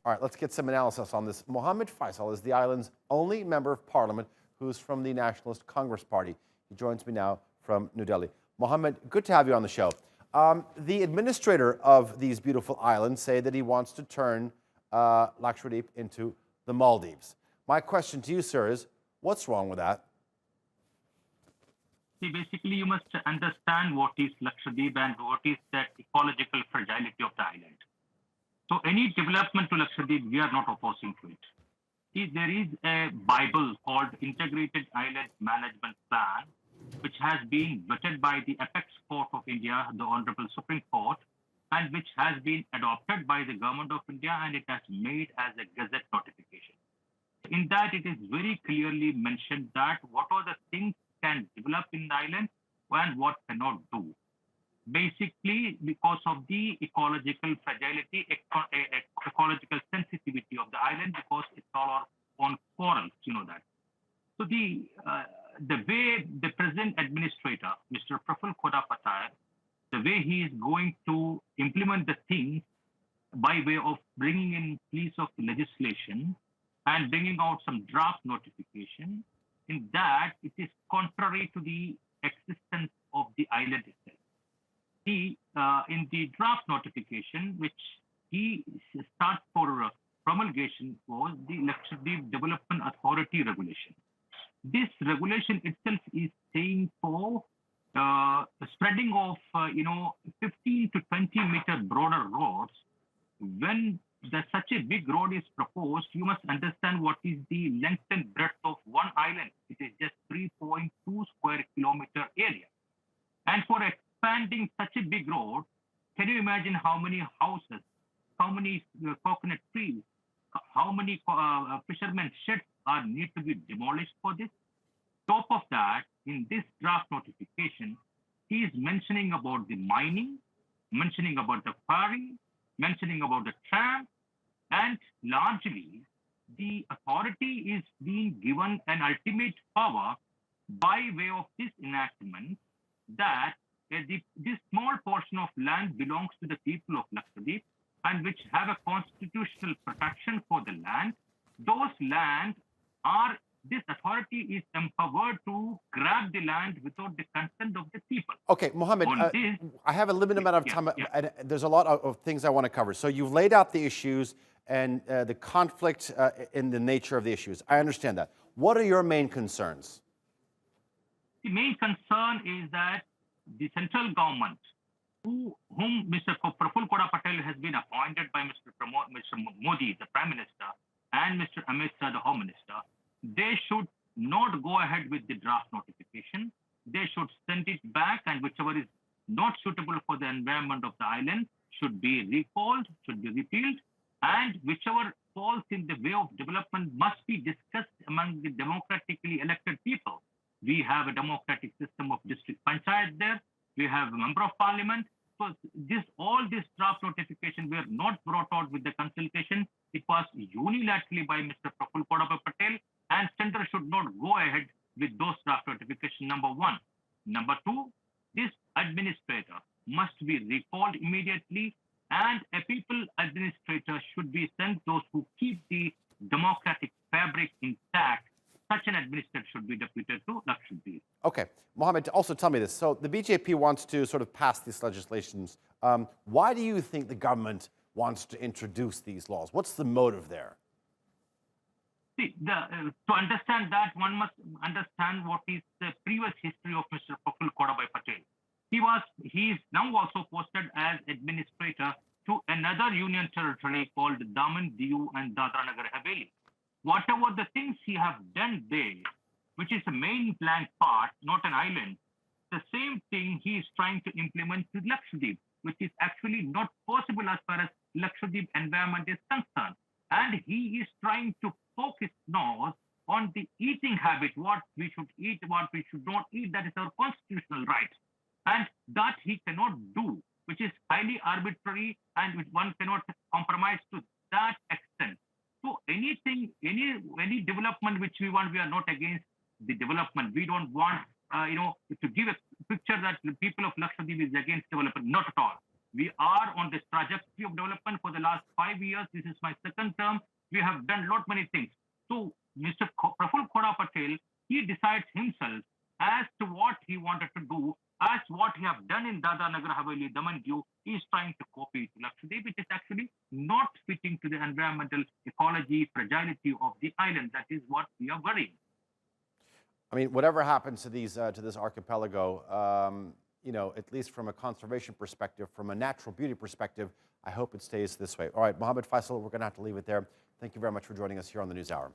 All right, let's get some analysis on this. Mohammed Faizal is the island's only member of parliament who's from the Nationalist Congress Party. He joins me now from New Delhi. Mohammed, good to have you on the show. The administrator of these beautiful islands say that he wants to turn Lakshadweep into the Maldives. My question to you, sir, is what's wrong with that? See, basically, you must understand what is Lakshadweep and what is the ecological fragility of the island. So any development to Lakshadweep, we are not opposing to it. See, there is a Bible called Integrated Island Management Plan, which has been vetted by the Apex Court of India, the Honorable Supreme Court, and which has been adopted by the Government of India, and it has made as a Gazette notification. In that, it is very clearly mentioned that what are the things can develop in the island and what cannot do. Basically, because of the ecological fragility, ecological sensitivity of the island, because it's all on corals, you know that. So the way the present administrator, Mr. Praful Khoda Patel, the way he is going to implement the things by way of bringing in piece of legislation and bringing out some draft notification, in that it is contrary to the existence of the island itself. In the draft notification, which he starts for promulgation, was the Lakshadweep Development Authority regulation. This regulation itself is saying for spreading of 15 to 20 meter broader roads. When such a big road is proposed, you must understand what is the length and breadth of one island. It is just 3.2 square kilometer area. And for expanding such a big road, can you imagine how many houses, how many coconut trees, how many fishermen sheds are need to be demolished for this? Top of that, in this draft notification, he is mentioning about the mining, mentioning about the quarry, mentioning about the tram, and largely the authority is being given an ultimate power by way of this enactment that this small portion of land belongs to the people of Lakshadweep and which have a constitutional protection for the land. Those lands are, this authority is empowered to grab the land without the consent of the people. Okay, Mohammed, I have a limited amount of time, and there's a lot of things I want to cover. So you've laid out the issues and the conflict in the nature of the issues. I understand that. What are your main concerns? The main concern is that the central government, whom Mr. Praful Khoda Patel has been appointed by Mr. Modi, the Prime Minister, and Mr. Amit Shah, the Home Minister, they should not go ahead with the draft notification. They should send it back, and whichever is not suitable for the environment of the island should be recalled, should be repealed, and whichever falls in the way of development must be discussed among the democratically elected people. We have a democratic system of district panchayat there. We have a member of parliament. So all this draft notification were not brought out with the consultation. It was unilaterally by Mr. Praful Khoda Patel, and center should not go ahead with those draft notification, number one. Number two, this administrator must be recalled immediately, and a people administrator should be sent, those who keep the democratic fabric intact. Such an administrator should be deputed to Lakshadweep. Okay. Mohammed, also tell me this. So the BJP wants to sort of pass these legislations. Why do you think the government wants to introduce these laws? What's the motive there? See, to understand that, one must understand what is the previous history of Mr. Praful Khoda Patel. He is now also posted as administrator to another union territory called Daman, Diu, and Dadra Nagar Haveli. Whatever the things he have done there, which is a mainland part, not an island, the same thing he is trying to implement to Lakshadweep, which is actually not possible as far as Lakshadweep environment is concerned. And he is trying to focus now on the eating habit, what we should eat, what we should not eat. That is our constitutional right. And that he cannot do, which is highly arbitrary and which one cannot compromise to that extent. So anything, any development which we want, we are not against the development. We don't want, to give a picture that the people of Lakshadweep is against development. Not at all. We are on this trajectory of development for the last 5 years. This is my second term. We have done lot many things. So Mr. Praful Khora Patel, he decides himself as to what he wanted to do, as what he have done in Dadra Nagar Haveli, Daman Diu, he is trying to copy to Lakshadweep, which is actually not fitting to the environmental ecology, fragility of the island. That is what we are worrying. I mean, whatever happens to these to this archipelago, you know, at least from a conservation perspective, from a natural beauty perspective, I hope it stays this way. All right, Mohammed Faizal, we're going to have to leave it there. Thank you very much for joining us here on the NewsHour.